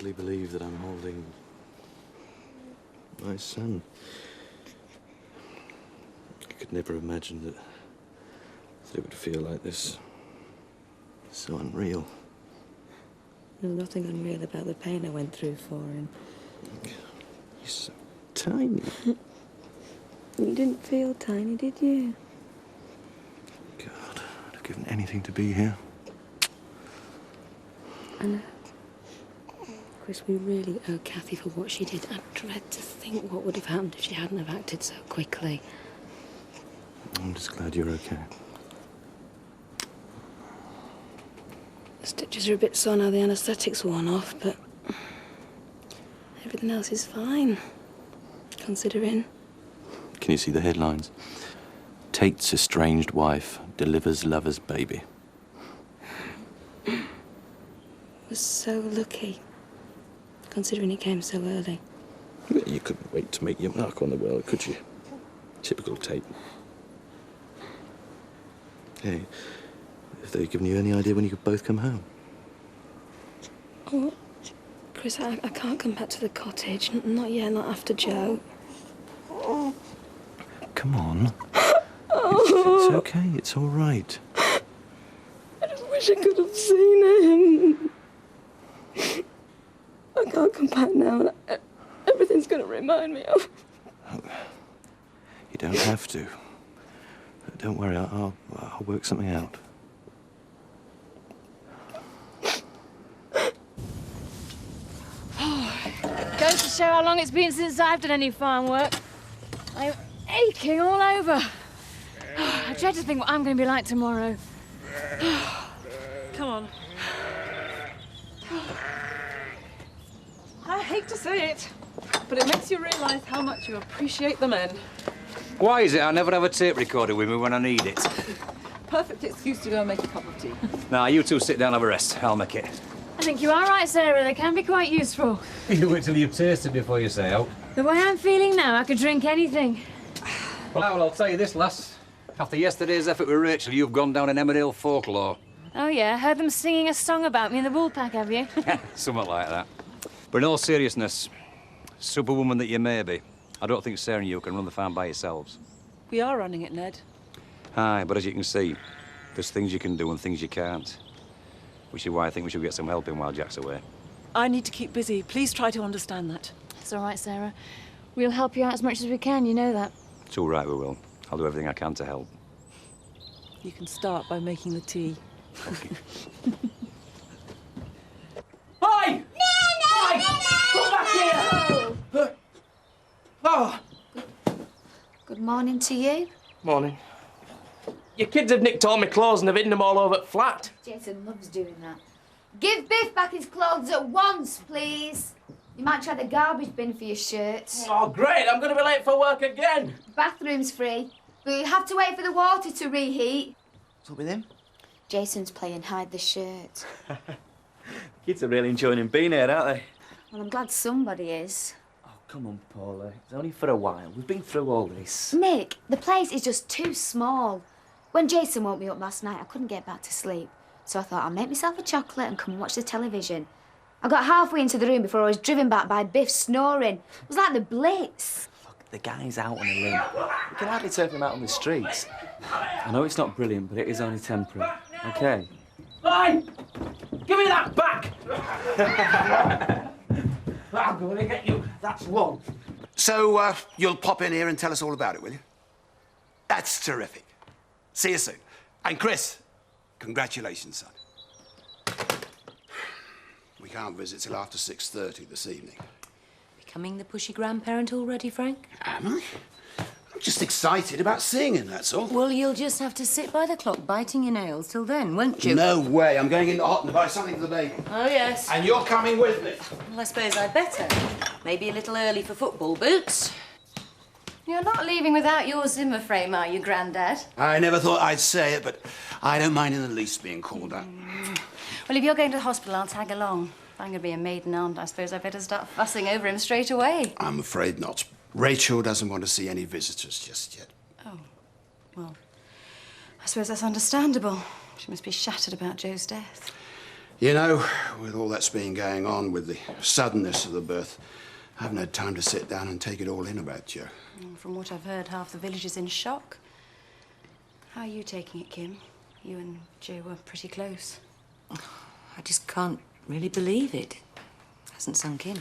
hardly believe that I'm holding my son. I could never imagine that it would feel like this. It's so unreal. There's nothing unreal about the pain I went through for him. You're so tiny. You didn't feel tiny, did you? God, I'd have given anything to be here. I know. Chris, we really owe Kathy for what she did. I dread to think what would have happened if she hadn't have acted so quickly. I'm just glad you're okay. The stitches are a bit sore now the anaesthetic's worn off, but everything else is fine, considering. Can you see the headlines? Tate's estranged wife delivers lover's baby. Was so lucky, considering he came so early. You couldn't wait to make your mark on the world, could you? Typical Tate. Hey, have they given you any idea when you could both come home? Oh, Chris, I can't come back to the cottage. Not yet, not after Joe. Come on. It's okay, it's all right. I just wish I could have seen him. I can't come back now. Everything's going to remind me of... You don't have to. Don't worry, I'll work something out. Goes to show how long it's been since I've done any farm work. I'm aching all over. I dread to think what I'm going to be like tomorrow. Come on. I hate to say it, but it makes you realise how much you appreciate the men. Why is it I never have a tape recorder with me when I need it? Perfect excuse to go and make a cup of tea. Now, you two sit down and have a rest. I'll make it. I think you are right, Sarah. They can be quite useful. You wait till you've tasted before you say out. The way I'm feeling now, I could drink anything. Well, I'll tell you this, lass. After yesterday's effort with Rachel, you've gone down in Emmerdale folklore. Oh, yeah? Heard them singing a song about me in the woolpack, have you? Something like that. But in all seriousness, superwoman that you may be, I don't think Sarah and you can run the farm by yourselves. We are running it, Ned. Aye, but as you can see, there's things you can do and things you can't. Which is why I think we should get some help in while Jack's away. I need to keep busy. Please try to understand that. It's all right, Sarah. We'll help you out as much as we can, you know that. It's all right, we will. I'll do everything I can to help. You can start by making the tea. Okay. Hi! Come back here! Oh! Good morning to you. Morning. Your kids have nicked all my clothes and have hidden them all over the flat. Jason loves doing that. Give Biff back his clothes at once, please. You might try the garbage bin for your shirts. Oh, great. I'm going to be late for work again. Bathroom's free, but you have to wait for the water to reheat. What's up with him? Jason's playing hide the shirt. Kids are really enjoying him being here, aren't they? Well, I'm glad somebody is. Oh, come on, Paula. It's only for a while. We've been through all this. Nick, the place is just too small. When Jason woke me up last night, I couldn't get back to sleep. So I thought I'll make myself a chocolate and come and watch the television. I got halfway into the room before I was driven back by Biff snoring. It was like the Blitz. Look, the guy's out on a limb. We can hardly take him out on the streets. I know it's not brilliant, but it is only temporary. OK? Fine! Give me that back! I'm going to get you. That's one. So, you'll pop in here and tell us all about it, will you? That's terrific. See you soon. And Chris, congratulations, son. We can't visit till after 6:30 this evening. Becoming the pushy grandparent already, Frank? Am I? I'm just excited about seeing him, that's all. Well, you'll just have to sit by the clock biting your nails till then, won't you? No way. I'm going in the hot and buy something for the baby. Oh, yes. And you're coming with me. Well, I suppose I'd better. Maybe a little early for football boots. You're not leaving without your Zimmer frame, are you, Grandad? I never thought I'd say it, but I don't mind in the least being called up. Well, if you're going to the hospital, I'll tag along. If I'm going to be a maiden aunt, I suppose I'd better start fussing over him straight away. I'm afraid not. Rachel doesn't want to see any visitors just yet. Oh, well, I suppose that's understandable. She must be shattered about Joe's death. You know, with all that's been going on, with the suddenness of the birth, I haven't had time to sit down and take it all in about Joe. From what I've heard, half the village is in shock. How are you taking it, Kim? You and Joe were pretty close. I just can't really believe it. Hasn't sunk in.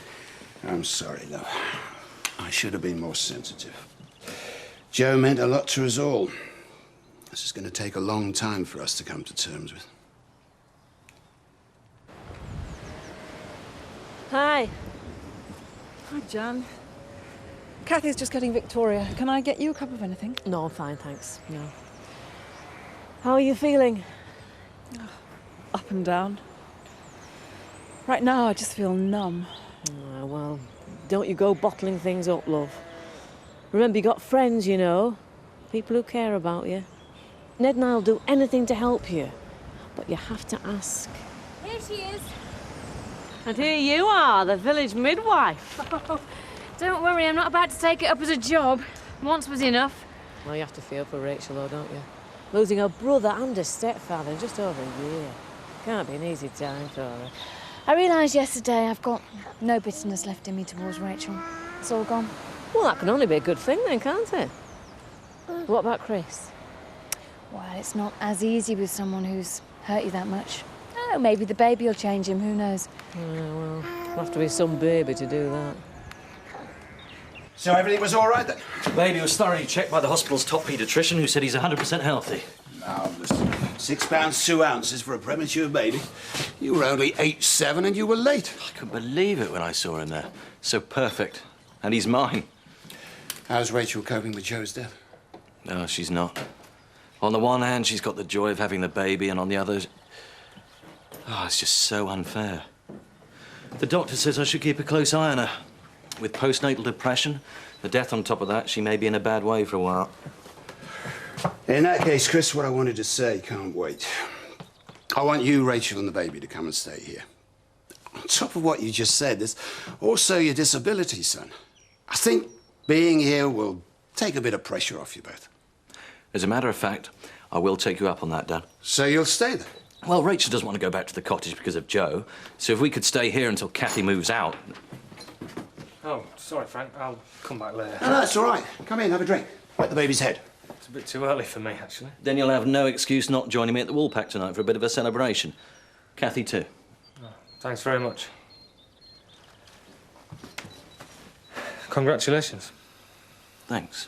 I'm sorry, love. I should have been more sensitive. Joe meant a lot to us all. This is going to take a long time for us to come to terms with. Hi. Hi, Jan. Kathy's just getting Victoria. Can I get you a cup of anything? No, I'm fine, thanks. No. How are you feeling? Up and down. Right now, I just feel numb. Oh, well, don't you go bottling things up, love. Remember, you got friends, you know. People who care about you. Ned and I'll do anything to help you. But you have to ask. Here she is. And here you are, the village midwife. Don't worry, I'm not about to take it up as a job. Once was enough. Well, you have to feel for Rachel, though, don't you? Losing her brother and her stepfather in just over a year. Can't be an easy time for her. I realised yesterday I've got no bitterness left in me towards Rachel. It's all gone. Well, that can only be a good thing then, can't it? What about Chris? Well, it's not as easy with someone who's hurt you that much. Oh, maybe the baby will change him, who knows? Yeah, well, it'll have to be some baby to do that. So everything was all right then? The baby was thoroughly checked by the hospital's top paediatrician, who said he's 100% healthy. Now, listen. 6 pounds 2 ounces for a premature baby. You were only 8'7" and you were late. I couldn't believe it when I saw him there. So perfect. And he's mine. How's Rachel coping with Joe's death? No, she's not. On the one hand, she's got the joy of having the baby, and on the other... Oh, it's just so unfair. The doctor says I should keep a close eye on her. With postnatal depression, the death on top of that, she may be in a bad way for a while. In that case, Chris, what I wanted to say can't wait. I want you, Rachel, and the baby to come and stay here. On top of what you just said, there's also your disability, son. I think being here will take a bit of pressure off you both. As a matter of fact, I will take you up on that, Dad. So you'll stay there? Well, Rachel doesn't want to go back to the cottage because of Joe, so if we could stay here until Kathy moves out... Oh, sorry, Frank. I'll come back later. No, that's all right. Come in, have a drink. Wet the baby's head. It's a bit too early for me, actually. Then you'll have no excuse not joining me at the Woolpack tonight for a bit of a celebration. Kathy, too. Oh, thanks very much. Congratulations. Thanks.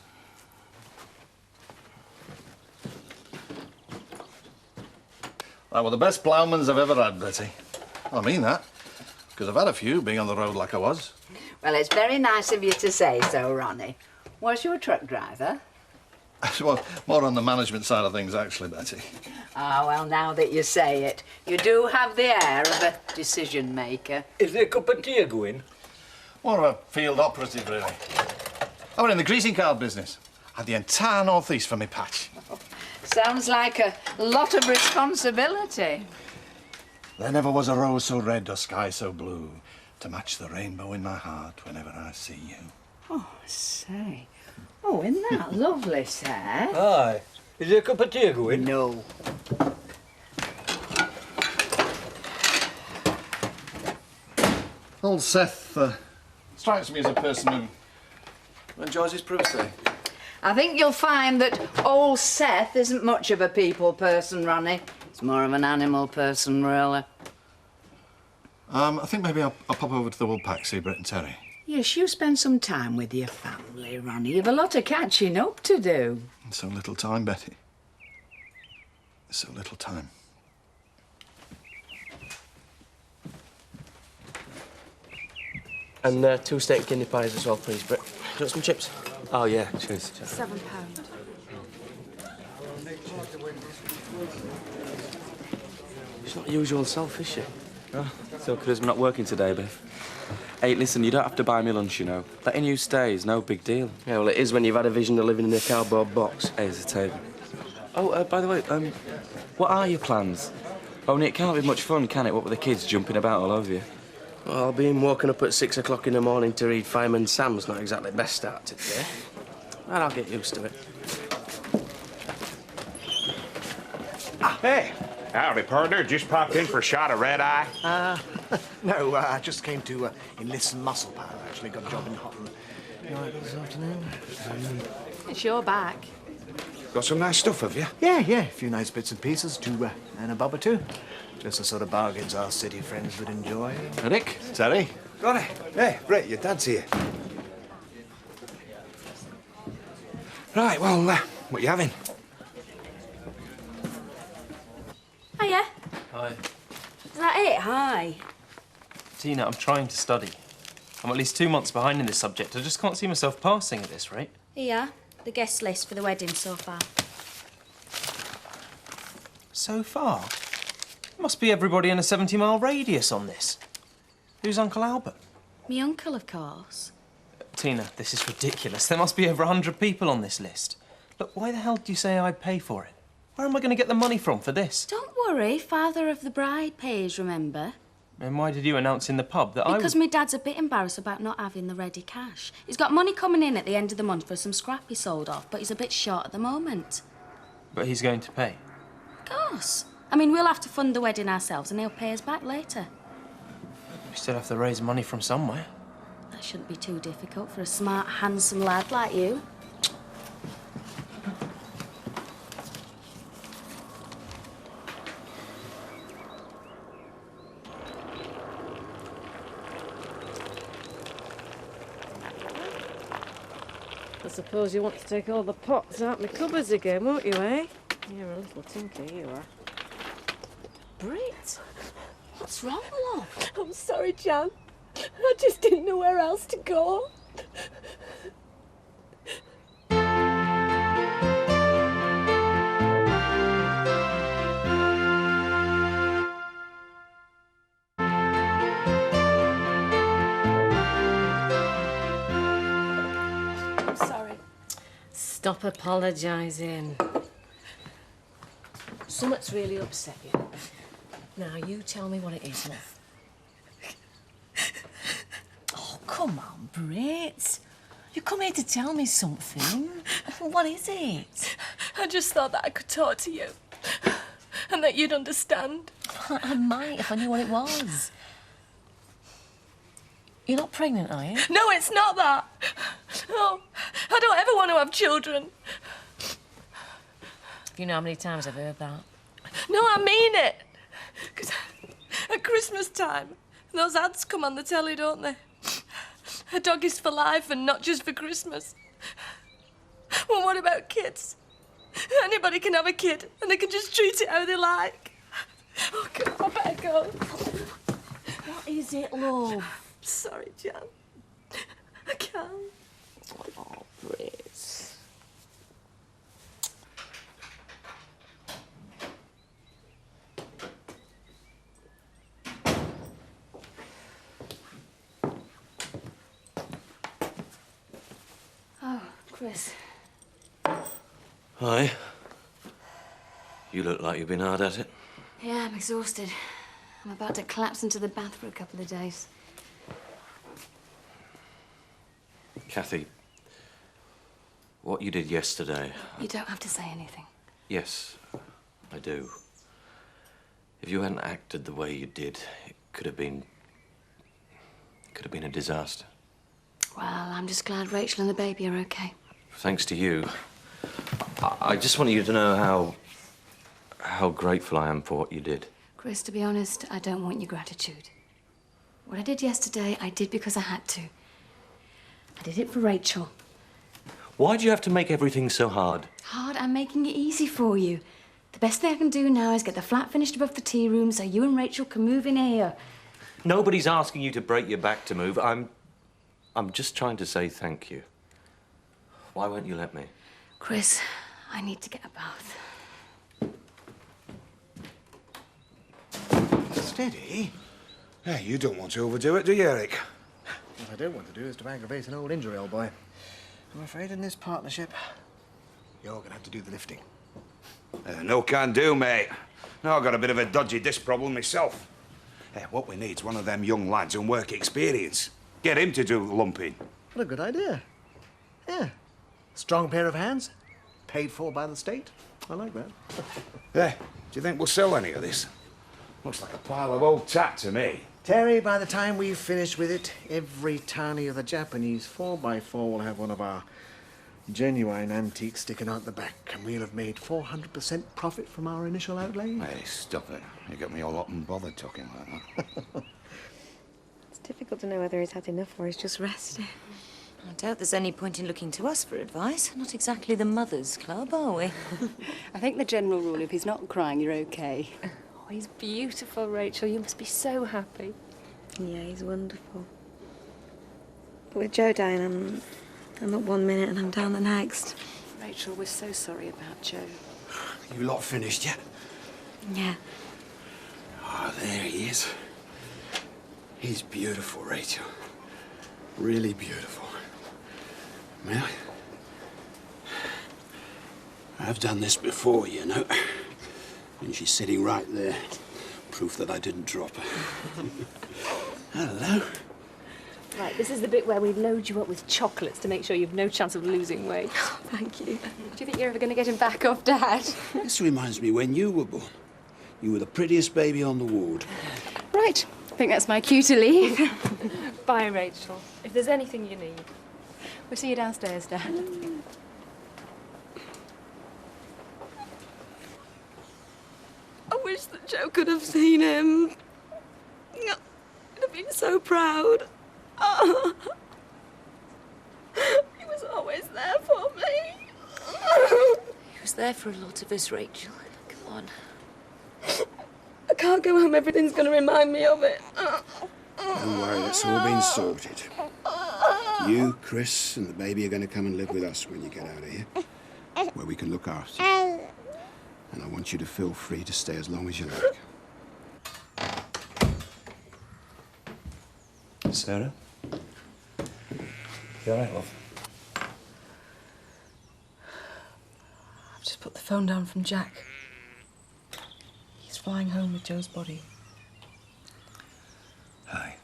They were the best ploughmans I've ever had, Betty. I mean that, because I've had a few being on the road like I was. Well, it's very nice of you to say so, Ronnie. Was you a truck driver? Well, more on the management side of things, actually, Betty. Ah, well, now that you say it, you do have the air of a decision maker. Is there a cup of tea going? More of a field operative, really. I went in the greeting card business. Had the entire North East for me patch. Sounds like a lot of responsibility. There never was a rose so red or sky so blue to match the rainbow in my heart whenever I see you. Oh, say. Oh, isn't that lovely, sir? Aye. Is there a cup of tea going? No. Old Seth strikes me as a person who enjoys his privacy. I think you'll find that old Seth isn't much of a people person, Ronnie. He's more of an animal person, really. I think maybe I'll pop over to the Woolpack, see Brett and Terry. Yes, you spend some time with your family, Ronnie. You've a lot of catching up to do. So little time, Betty. So little time. And 2 steak kidney pies as well, please, Britt. Do you want some chips? Oh, yeah, cheers. £7. She's not the usual self, is she? Oh, it's okay, I'm not working today, Biff. Hey, listen, you don't have to buy me lunch, you know. Letting you stay is no big deal. Yeah, well, it is when you've had a vision of living in a cardboard box. Hey, there's a table. Oh, by the way, what are your plans? Only it can't be much fun, can it, what with the kids jumping about all over you? Well, being woken up at 6 o'clock in the morning to read Fireman Sam's not exactly the best start to the day. But I'll get used to it. Hey, Howdy, partner. Just popped in for a shot of red eye. No, I just came to enlist some muscle power, actually. Got a job in Holland. You all right this afternoon? It's your back. Got some nice stuff, have you? Yeah. A few nice bits and pieces to earn a bob or two. Just the sort of bargains our city friends would enjoy. Rick? Terry? Got it. Hey, Brett, your dad's here. Right, well, what you having? Hiya. Hi. Is that it? Hi. Tina, I'm trying to study. I'm at least 2 months behind in this subject. I just can't see myself passing at this rate. Here, the guest list for the wedding so far. So far? Must be everybody in a 70-mile radius on this. Who's Uncle Albert? Me uncle, of course. Tina, this is ridiculous. There must be over 100 people on this list. Look, why the hell do you say I'd pay for it? Where am I going to get the money from for this? Don't worry, father of the bride pays, remember? And why did you announce in the pub that Because my dad's a bit embarrassed about not having the ready cash. He's got money coming in at the end of the month for some scrap he sold off, but he's a bit short at the moment. But he's going to pay. Of course. I mean, we'll have to fund the wedding ourselves and he'll pay us back later. We still have to raise money from somewhere. That shouldn't be too difficult for a smart, handsome lad like you. I suppose you want to take all the pots out my cupboards again, won't you, eh? You're a little tinker, you are. Brit, what's wrong, love? I'm sorry, Jan. I just didn't know where else to go. I'm sorry. Stop apologising. Something's really upset you. Now, you tell me what it is, love. Oh, come on, Brit. You come here to tell me something. What is it? I just thought that I could talk to you. And that you'd understand. I might if I knew what it was. You're not pregnant, are you? No, it's not that. No, I don't ever want to have children. You know how many times I've heard that? No, I mean it. Because at Christmas time, those ads come on the telly, don't they? A dog is for life and not just for Christmas. Well, what about kids? Anybody can have a kid and they can just treat it how they like. Oh, God, I better go. What is it, love? Sorry, Jan. I can't. Oh, Brit. Oh, Chris. Hi. You look like you've been hard at it. Yeah, I'm exhausted. I'm about to collapse into the bath for a couple of days. Kathy, what you did yesterday... You don't have to say anything. Yes, I do. If you hadn't acted the way you did, it could have been a disaster. Well, I'm just glad Rachel and the baby are okay. Thanks to you. I just want you to know how grateful I am for what you did. Chris, to be honest, I don't want your gratitude. What I did yesterday, I did because I had to. I did it for Rachel. Why do you have to make everything so hard? Hard, I'm making it easy for you. The best thing I can do now is get the flat finished above the tea room so you and Rachel can move in here. Nobody's asking you to break your back to move. I'm just trying to say thank you. Why won't you let me? Chris, I need to get a bath. Steady. Hey, you don't want to overdo it, do you, Eric? What I don't want to do is to aggravate an old injury, old boy. I'm afraid in this partnership, you're going to have to do the lifting. No can do, mate. No, I've got a bit of a dodgy disc problem myself. Hey, what we need's one of them young lads on work experience. Get him to do the lumping. What a good idea. Yeah. Strong pair of hands, paid for by the state. I like that. Hey, do you think we'll sell any of this? Looks like a pile of old tat to me. Terry, by the time we've finished with it, every tiny of the Japanese 4x4 will have one of our genuine antiques sticking out the back, and we'll have made 400% profit from our initial outlay. Hey, stop it. You got me all up and bothered talking like that. It's difficult to know whether he's had enough or he's just resting. I doubt there's any point in looking to us for advice. Not exactly the Mothers Club, are we? I think the general rule, if he's not crying, you're okay. Oh, he's beautiful, Rachel. You must be so happy. Yeah, he's wonderful. But with Joe dying, I'm up one minute and I'm down the next. Rachel, we're so sorry about Joe. You lot finished yet? Yeah. Oh, there he is. He's beautiful, Rachel. Really beautiful. May I? I've done this before, you know. And she's sitting right there. Proof that I didn't drop her. Hello. Right, this is the bit where we load you up with chocolates to make sure you've no chance of losing weight. Thank you. Do you think you're ever going to get him back off, Dad? This reminds me when you were born. You were the prettiest baby on the ward. Right. I think that's my cue to leave. Bye, Rachel. If there's anything you need. We'll see you downstairs, Dad. I wish that Joe could have seen him. He'd have been so proud. Oh. He was always there for me. He was there for a lot of us, Rachel. Come on. I can't go home. Everything's going to remind me of it. Don't worry, that's all been sorted. You, Chris, and the baby are going to come and live with us when you get out of here, where we can look after you. And I want you to feel free to stay as long as you like. Sarah? You all right, love? I've just put the phone down from Jack. He's flying home with Joe's body. Hi.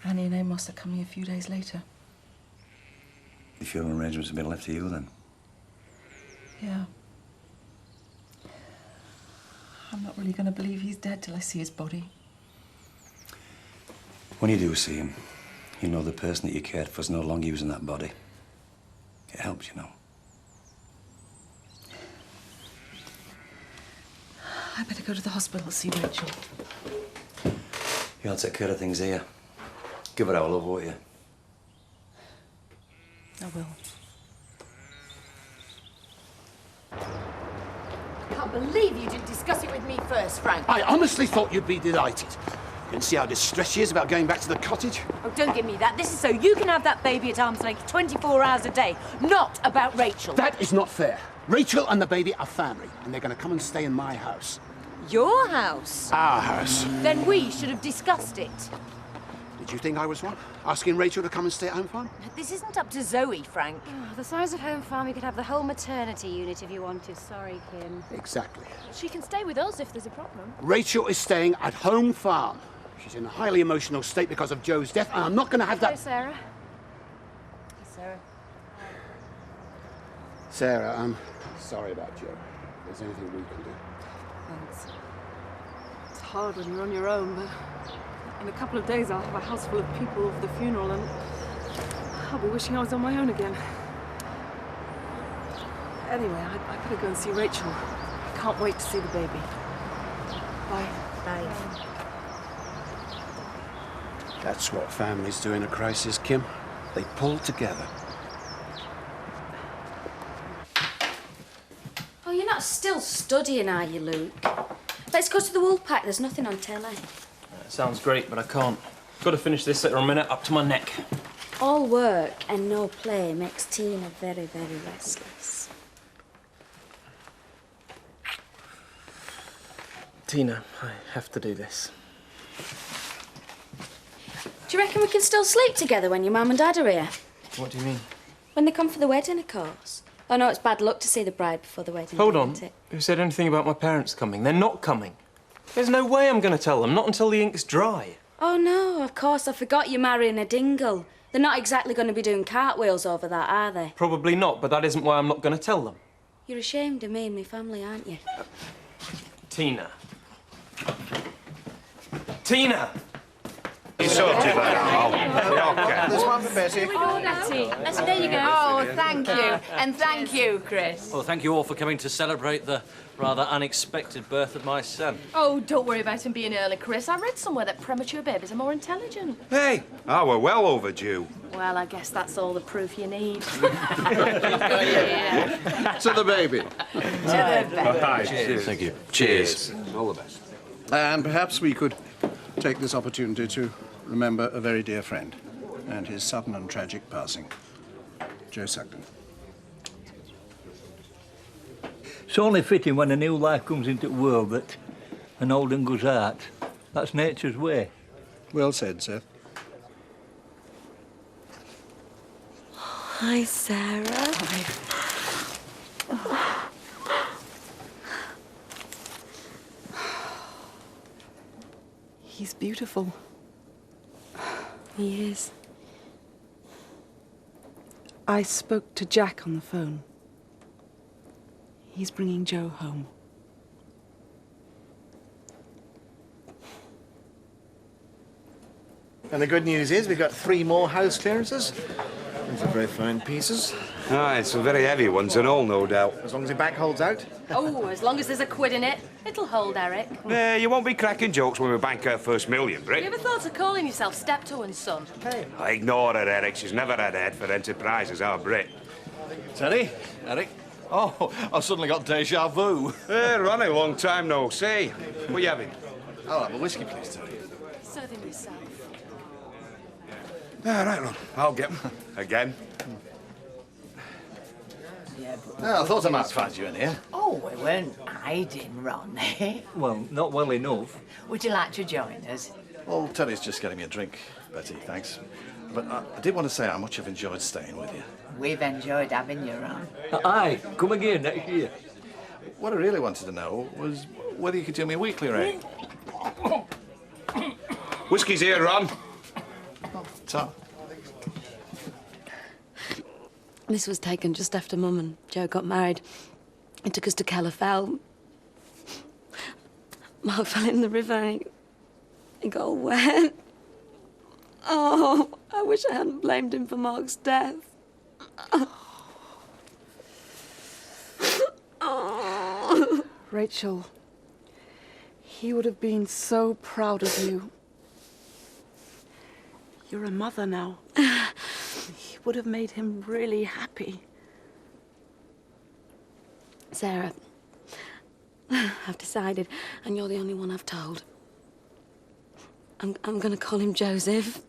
Annie and Amos are coming a few days later. The funeral arrangements have been left to you, then? Yeah. I'm not really going to believe he's dead till I see his body. When you do see him, you know the person that you cared for is no longer using that body. It helps, you know. I better go to the hospital, see Rachel. You'll take care of things here. Give her our love, won't you? I will. I can't believe you didn't discuss it with me first, Frank. I honestly thought you'd be delighted. You can see how distressed she is about going back to the cottage. Oh, don't give me that. This is so you can have that baby at arm's length 24 hours a day, not about Rachel. That is not fair. Rachel and the baby are family, and they're going to come and stay in my house. Your house? Our house. Then we should have discussed it. Did you think I was wrong? Asking Rachel to come and stay at Home Farm? This isn't up to Zoe, Frank. Oh, the size of Home Farm, you could have the whole maternity unit if you wanted. Sorry, Kim. Exactly. She can stay with us if there's a problem. Rachel is staying at Home Farm. She's in a highly emotional state because of Joe's death, and I'm not going to have Hello, that... Sarah. Hey, Sarah. Sarah, I'm sorry about Joe. If there's anything we can do. Thanks. It's hard when you're on your own, but in a couple of days I'll have a house full of people for the funeral and I'll be wishing I was on my own again. Anyway, I better go and see Rachel. I can't wait to see the baby. Bye. Bye. That's what families do in a crisis, Kim. They pull together. Oh, you're not still studying, are you, Luke? Let's go to the Woolpack. There's nothing on telly. Sounds great, but I can't. Got to finish this letter a minute up to my neck. All work and no play makes Tina very, very restless. Tina, I have to do this. Do you reckon we can still sleep together when your mum and dad are here? What do you mean? When they come for the wedding, of course. I know it's bad luck to see the bride before the wedding. Hold on. isn't it? Who said anything about my parents coming? They're not coming. There's no way I'm going to tell them, not until the ink's dry. Oh, no, of course. I forgot you're marrying a dingle. They're not exactly going to be doing cartwheels over that, are they? Probably not, but that isn't why I'm not going to tell them. You're ashamed of me and my family, aren't you? Tina. Tina! You sorted that? Okay. There's one for Betty. There you go. Oh, thank you. And thank you, Chris. Well, thank you all for coming to celebrate the rather unexpected birth of my son. Oh, don't worry about him being early, Chris. I read somewhere that premature babies are more intelligent. Hey, we're well overdue. Well, I guess that's all the proof you need. To the baby. Cheers. Thank you. Cheers. All the best. And perhaps we could take this opportunity to remember a very dear friend and his sudden and tragic passing, Joe Sugden. It's only fitting when a new life comes into the world that an old one goes out. That's nature's way. Well said, Seth. Hi, Sarah. He's beautiful. He is. I spoke to Jack on the phone. He's bringing Joe home. And the good news is we've got 3 more house clearances. These are very fine pieces. Aye, some very heavy ones and all, no doubt. As long as the back holds out. Oh, as long as there's a quid in it, it'll hold, Eric. You won't be cracking jokes when we bank our first $1 million, Brit. You ever thought of calling yourself Steptoe and Son? Hey. Ignore her, Eric. She's never had a head for enterprises, our Brit. Teddy? Eric? Oh, I've suddenly got deja vu. Hey, Ronnie, long time no see. What are you having? I'll have a whiskey, please, Teddy. Serve him yourself. All right, Ron. I'll get 'em. Again. I thought I might find you in here. Oh, we weren't hiding, Ronnie. Well, not well enough. Would you like to join us? Well, Teddy's just getting me a drink, Betty, thanks. But I did want to say how much I've enjoyed staying with you. We've enjoyed having you, Ron. Aye, come again next year. What I really wanted to know was whether you could do me a weekly rate. Whiskey's here, Ron. Tom. This was taken just after Mum and Joe got married. It took us to Calafell. Mark fell in the river and he got all wet. Oh, I wish I hadn't blamed him for Mark's death. Oh. Rachel, he would have been so proud of you. You're a mother now. He would have made him really happy. Sarah, I've decided, and you're the only one I've told. I'm going to call him Joseph.